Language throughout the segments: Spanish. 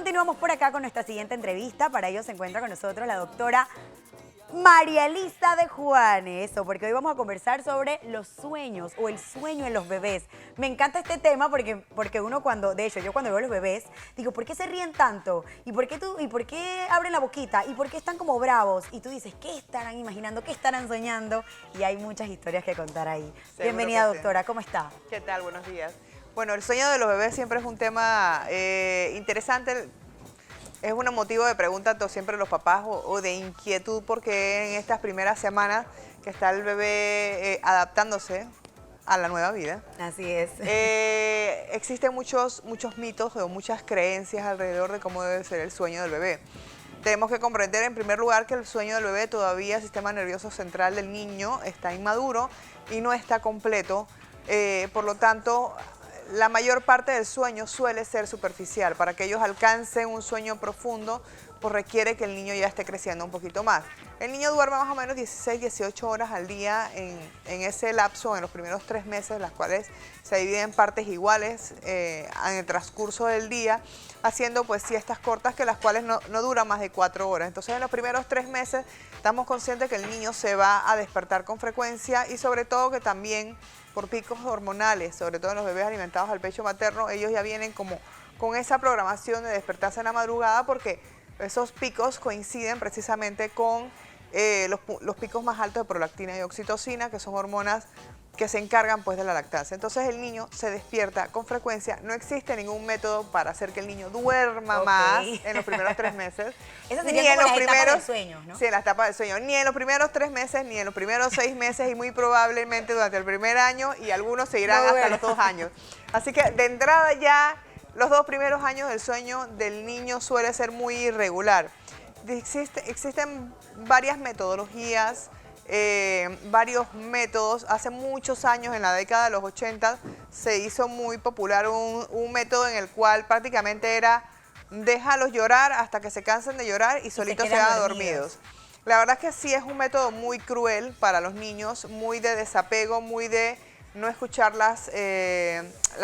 continuamos por acá con nuestra siguiente entrevista. Para ello se encuentra con nosotros la doctora María Elisa de Juanes, porque hoy vamos a conversar sobre los sueños o el sueño en los bebés. Me encanta este tema porque uno de hecho, yo cuando veo a los bebés, digo, ¿por qué se ríen tanto? ¿Y por qué abren la boquita? ¿Y por qué están como bravos? Y tú dices, ¿qué estarán imaginando? ¿Qué estarán soñando? Y hay muchas historias que contar ahí. Seguro. Bienvenida, doctora, ¿cómo está? ¿Qué tal? Buenos días. Bueno, el sueño de los bebés siempre es un tema interesante. Es un motivo de pregunta siempre los papás o de inquietud porque en estas primeras semanas que está el bebé adaptándose a la nueva vida. Así es. Existen muchos mitos o muchas creencias alrededor de cómo debe ser el sueño del bebé. Tenemos que comprender en primer lugar que el sueño del bebé todavía el sistema nervioso central del niño está inmaduro y no está completo. Por lo tanto, la mayor parte del sueño suele ser superficial. Para que ellos alcancen un sueño profundo, pues requiere que el niño ya esté creciendo un poquito más. El niño duerme más o menos 16, 18 horas al día en ese lapso, en los primeros 3 meses, las cuales se dividen en partes iguales en el transcurso del día, haciendo pues siestas cortas que las cuales no duran más de 4 horas. Entonces en los primeros 3 meses estamos conscientes que el niño se va a despertar con frecuencia y sobre todo que también por picos hormonales, sobre todo en los bebés alimentados al pecho materno, ellos ya vienen como con esa programación de despertarse en la madrugada porque esos picos coinciden precisamente con los picos más altos de prolactina y oxitocina, que son hormonas que se encargan pues de la lactancia. Entonces el niño se despierta con frecuencia. No existe ningún método para hacer que el niño duerma más en los primeros 3 meses. Eso sería como las etapas del sueño, ¿no? Sí, las etapas del sueño. Ni en los primeros 3 meses, ni en los primeros 6 meses y muy probablemente durante el primer año y algunos seguirán hasta los 2 años. Así que de entrada ya los 2 primeros años del sueño del niño suele ser muy irregular. Existen varias metodologías, varios métodos. Hace muchos años, en la década de los 80, se hizo muy popular un método en el cual prácticamente era déjalos llorar hasta que se cansen de llorar y solitos se quedan dormidos. La verdad es que sí es un método muy cruel para los niños, muy de desapego, muy de no escuchar las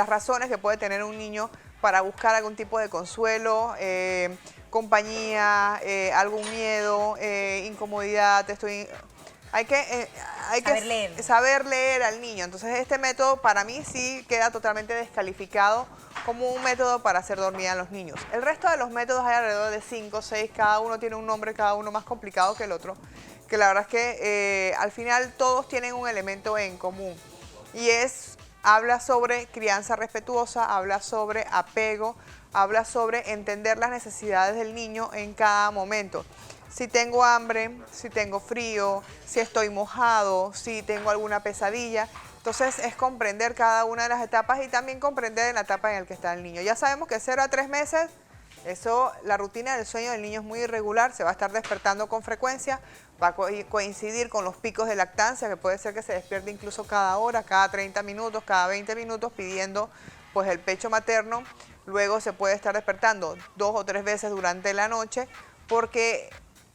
razones que puede tener un niño para buscar algún tipo de consuelo, compañía, algún miedo, incomodidad. Hay que saber leer al niño. Entonces este método para mí sí queda totalmente descalificado como un método para hacer dormir a los niños. El resto de los métodos hay alrededor de 5 o 6, cada uno tiene un nombre, cada uno más complicado que el otro, que la verdad es que al final todos tienen un elemento en común y habla sobre crianza respetuosa, habla sobre apego, habla sobre entender las necesidades del niño en cada momento. Si tengo hambre, si tengo frío, si estoy mojado, si tengo alguna pesadilla. Entonces es comprender cada una de las etapas y también comprender la etapa en la que está el niño. Ya sabemos que 0 a 3 meses, la rutina del sueño del niño es muy irregular, se va a estar despertando con frecuencia, va a coincidir con los picos de lactancia, que puede ser que se despierte incluso cada hora, cada 30 minutos, cada 20 minutos pidiendo pues el pecho materno. Luego se puede estar despertando 2 o 3 veces durante la noche porque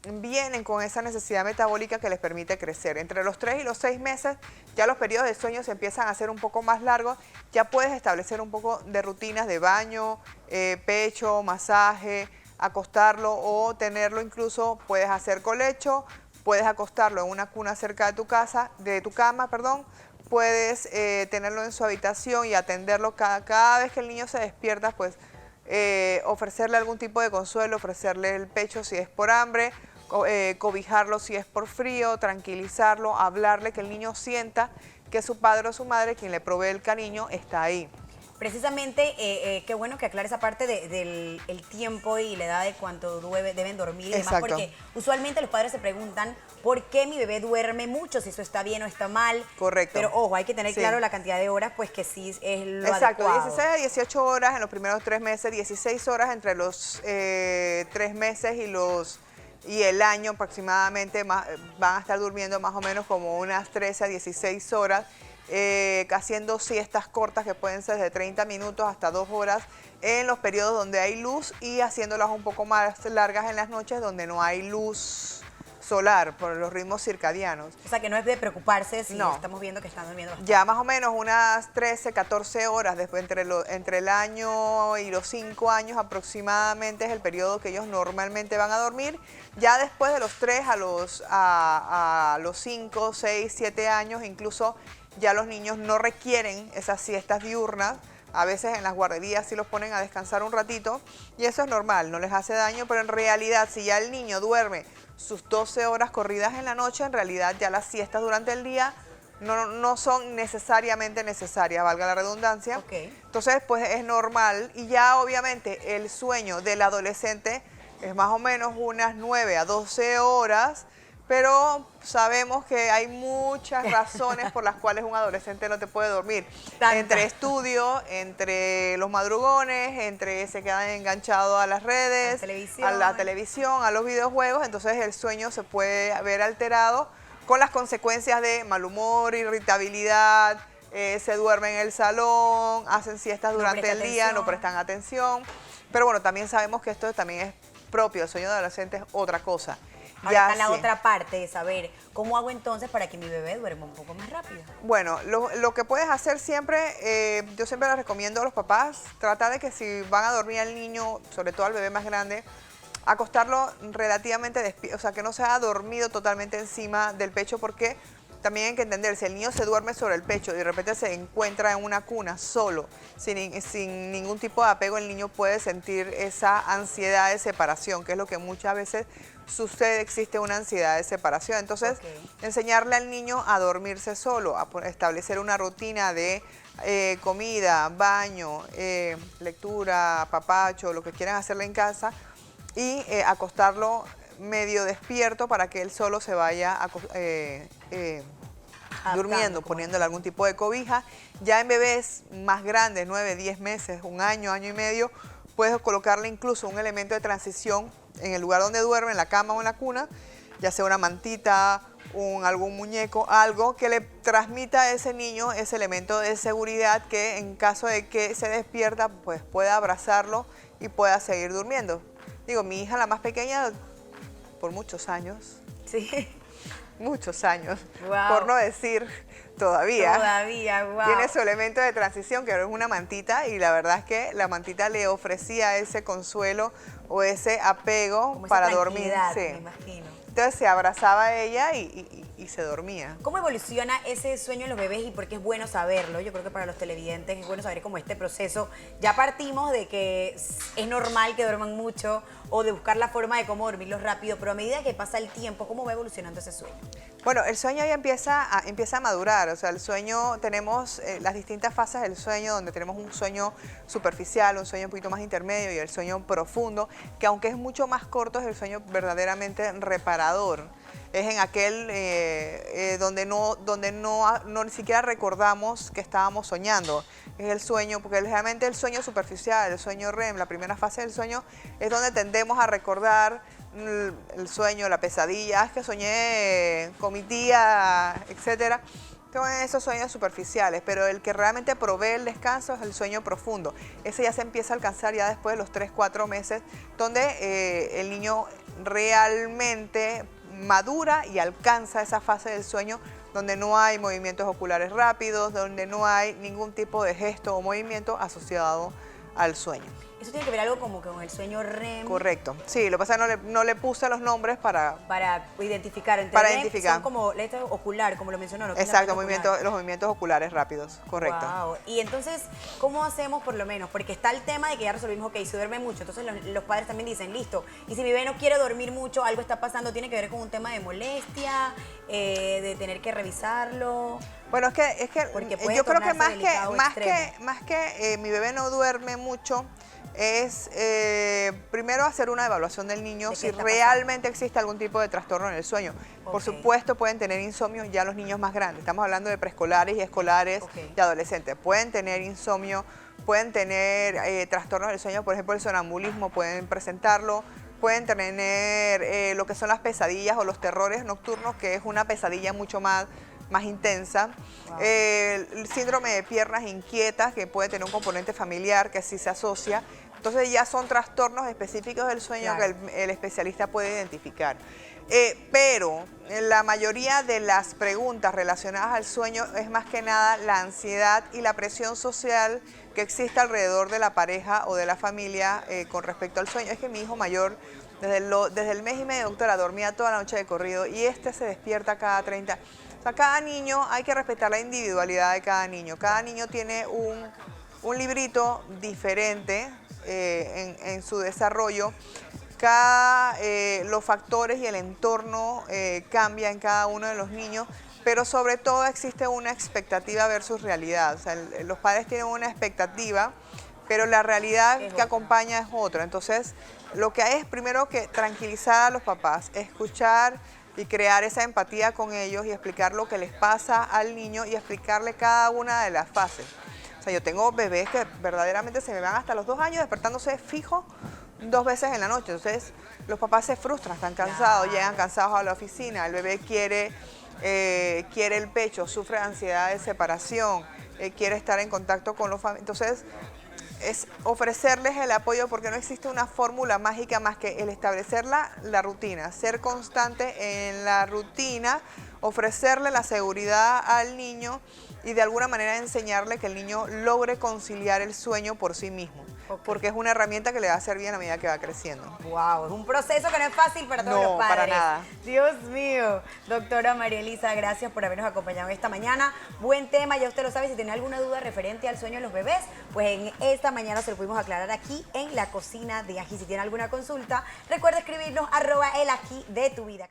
vienen con esa necesidad metabólica que les permite crecer. Entre los 3 y los 6 meses ya los periodos de sueño se empiezan a hacer un poco más largos, ya puedes establecer un poco de rutinas de baño, pecho, masaje, acostarlo o tenerlo incluso, puedes hacer colecho, puedes acostarlo en una cuna cerca de tu cama, puedes tenerlo en su habitación y atenderlo cada vez que el niño se despierta, pues ofrecerle algún tipo de consuelo, ofrecerle el pecho si es por hambre, cobijarlo si es por frío, tranquilizarlo, hablarle, que el niño sienta que su padre o su madre, quien le provee el cariño, está ahí. Precisamente, qué bueno que aclare esa parte del tiempo y la edad de cuánto deben dormir y demás, porque usualmente los padres se preguntan por qué mi bebé duerme mucho, si eso está bien o está mal. Correcto. Pero ojo, hay que tener claro la cantidad de horas, pues que sí es lo adecuado. 16 a 18 horas en los primeros 3 meses, 16 horas entre los 3 meses y el año aproximadamente. Van a estar durmiendo más o menos como unas 13 a 16 horas. Haciendo siestas cortas que pueden ser de 30 minutos hasta 2 horas en los periodos donde hay luz y haciéndolas un poco más largas en las noches donde no hay luz solar, por los ritmos circadianos. O sea, que no es de preocuparse si No. estamos viendo que están durmiendo bastante. Ya más o menos unas 13, 14 horas después, entre el año y los 5 años aproximadamente es el periodo que ellos normalmente van a dormir. Ya después de los 3 a los 5, 6, 7 años, incluso ya los niños no requieren esas siestas diurnas. A veces en las guarderías sí los ponen a descansar un ratito y eso es normal, no les hace daño, pero en realidad si ya el niño duerme sus 12 horas corridas en la noche, en realidad ya las siestas durante el día no son necesariamente necesarias, valga la redundancia. Okay. Entonces, pues es normal y ya obviamente el sueño del adolescente es más o menos unas 9 a 12 horas, pero sabemos que hay muchas razones por las cuales un adolescente no te puede dormir. Tanta. Entre estudio, entre los madrugones, entre se quedan enganchados a las redes, a la televisión, a los videojuegos, entonces el sueño se puede ver alterado con las consecuencias de mal humor, irritabilidad, se duermen en el salón, hacen siestas durante el día, no prestan atención. Pero bueno, también sabemos que esto también es propio, el sueño de adolescente es otra cosa. Ahora está la otra parte de saber cómo hago entonces para que mi bebé duerma un poco más rápido. Bueno, lo que puedes hacer siempre, yo siempre les recomiendo a los papás, tratar de que si van a dormir al niño, sobre todo al bebé más grande, acostarlo relativamente despierto, o sea, que no se haya dormido totalmente encima del pecho, porque también hay que entender, si el niño se duerme sobre el pecho y de repente se encuentra en una cuna solo, sin ningún tipo de apego, el niño puede sentir esa ansiedad de separación, que es lo que muchas veces sucede, existe una ansiedad de separación. Entonces, enseñarle al niño a dormirse solo, a establecer una rutina de comida, baño, lectura, papacho, lo que quieran hacerle en casa, y acostarlo medio despierto para que él solo se vaya durmiendo, poniéndole algún tipo de cobija. Ya en bebés más grandes, 9, 10 meses, un año, año y medio, puedes colocarle incluso un elemento de transición en el lugar donde duerme, en la cama o en la cuna, ya sea una mantita, algún muñeco, algo que le transmita a ese niño ese elemento de seguridad, que en caso de que se despierta, pues pueda abrazarlo y pueda seguir durmiendo. Digo, mi hija, la más pequeña, por muchos años, sí, muchos años, wow, por no decir todavía, wow, tiene su elemento de transición, que ahora es una mantita, y la verdad es que la mantita le ofrecía ese consuelo o ese apego como para esa dormir. me imagino. Entonces se abrazaba a ella y se dormía. ¿Cómo evoluciona ese sueño en los bebés y por qué es bueno saberlo? Yo creo que para los televidentes es bueno saber cómo este proceso. Ya partimos de que es normal que duerman mucho o de buscar la forma de cómo dormirlos rápido, pero a medida que pasa el tiempo, ¿cómo va evolucionando ese sueño? Bueno, el sueño ya empieza a madurar, o sea, el sueño, tenemos las distintas fases del sueño, donde tenemos un sueño superficial, un sueño un poquito más intermedio y el sueño profundo, que aunque es mucho más corto, es el sueño verdaderamente reparador. Es en aquel donde ni siquiera recordamos que estábamos soñando. Es el sueño, porque realmente el sueño superficial, el sueño REM, la primera fase del sueño, es donde tendemos a recordar el sueño, la pesadilla, es que soñé con mi tía, etcétera. Entonces, esos sueños superficiales, pero el que realmente provee el descanso es el sueño profundo. Ese ya se empieza a alcanzar ya después de los 3, 4 meses, donde el niño realmente madura y alcanza esa fase del sueño donde no hay movimientos oculares rápidos, donde no hay ningún tipo de gesto o movimiento asociado al sueño. Eso tiene que ver algo como con el sueño REM. Correcto. Sí, lo que pasa es que no le puse los nombres para identificar. Entre para REM identificar. son como letra ocular, como lo mencionó, ¿no? Exacto, los movimientos oculares rápidos, correcto. Wow. Y entonces, ¿cómo hacemos por lo menos? Porque está el tema de que ya resolvimos, ok, se duerme mucho. Entonces los padres también dicen, listo, y si mi bebé no quiere dormir mucho, algo está pasando, tiene que ver con un tema de molestia, de tener que revisarlo. Bueno, es que yo creo que más que mi bebé no duerme mucho, es primero hacer una evaluación del niño si realmente existe algún tipo de trastorno en el sueño. Por supuesto pueden tener insomnio ya los niños más grandes, estamos hablando de preescolares y escolares y adolescentes. Pueden tener insomnio, pueden tener trastornos del sueño, por ejemplo el sonambulismo, pueden presentarlo. Pueden tener lo que son las pesadillas o los terrores nocturnos, que es una pesadilla mucho más intensa. Wow. El síndrome de piernas inquietas, que puede tener un componente familiar que sí se asocia. Entonces ya son trastornos específicos del sueño, claro, que el especialista puede identificar. Pero la mayoría de las preguntas relacionadas al sueño es más que nada la ansiedad y la presión social que existe alrededor de la pareja o de la familia con respecto al sueño. Es que mi hijo mayor, desde el mes y medio, doctora, dormía toda la noche de corrido y se despierta cada 30. O sea, cada niño, hay que respetar la individualidad de cada niño. Cada niño tiene un librito diferente en su desarrollo. Los factores y el entorno cambia en cada uno de los niños, pero sobre todo existe una expectativa versus realidad. O sea, los padres tienen una expectativa, pero la realidad que acompaña es otra. Entonces, lo que hay es primero que tranquilizar a los papás, escuchar y crear esa empatía con ellos y explicar lo que les pasa al niño y explicarle cada una de las fases. O sea, yo tengo bebés que verdaderamente se me van hasta los 2 años despertándose fijo 2 veces en la noche. Entonces, los papás se frustran, están cansados, llegan cansados a la oficina, el bebé quiere el pecho, sufre ansiedad de separación, quiere estar en contacto con los familiares. Entonces, es ofrecerles el apoyo porque no existe una fórmula mágica más que el establecer la rutina, ser constante en la rutina, ofrecerle la seguridad al niño y de alguna manera enseñarle que el niño logre conciliar el sueño por sí mismo. Porque es una herramienta que le va a servir a la medida que va creciendo. Wow, es un proceso que no es fácil para todos los padres. No, para nada. Dios mío. Doctora María Elisa, gracias por habernos acompañado esta mañana. Buen tema, ya usted lo sabe, si tiene alguna duda referente al sueño de los bebés, pues en esta mañana se lo pudimos aclarar aquí en la cocina de Ají. Si tiene alguna consulta, recuerda escribirnos @elají de tu vida.